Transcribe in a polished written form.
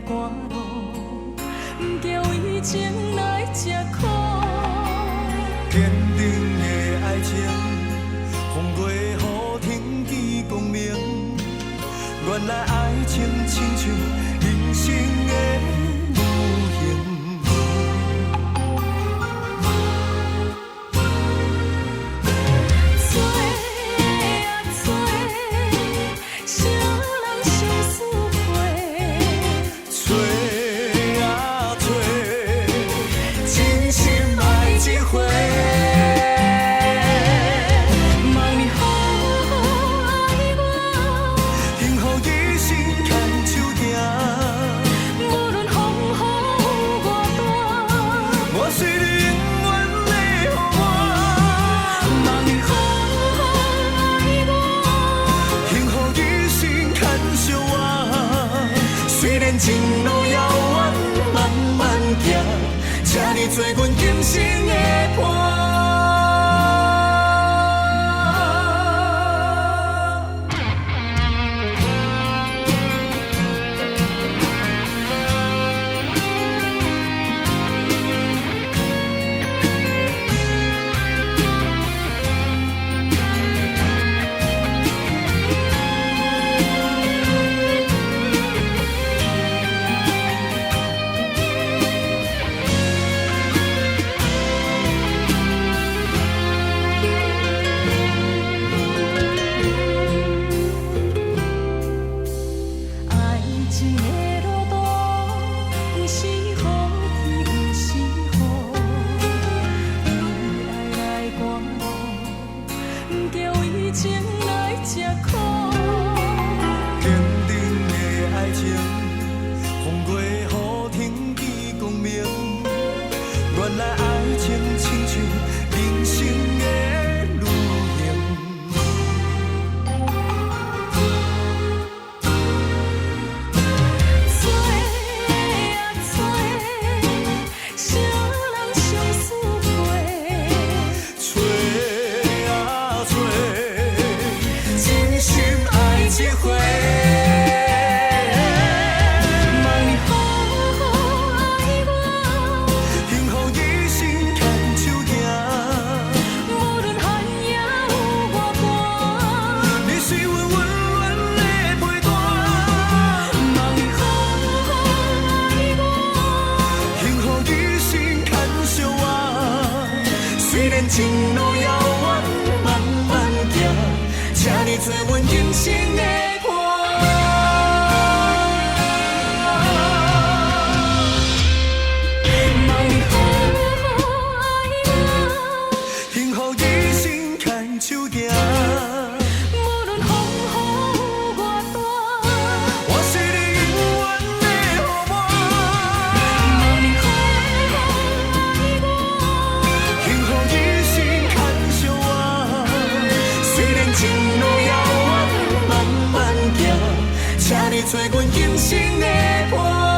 寒露，不叫伊情来吃苦。坚定的爱情，风过雨天见光明。原来爱情亲像人生的旅行。前路遥远，慢慢行，请你做阮今生的伴。原来爱情亲像人生的旅行。做啊做，啥人相思陪？找啊找，真心爱一回。虽然前路遥远，慢慢行，请你做阮今生的伴。望你好好爱我，幸福一生牵手行。无论风雨有偌大，我是你永远的伙伴。望你好好爱我，幸福一生牵手我。虽然前路遥远，慢慢行，请你做阮今生的伴。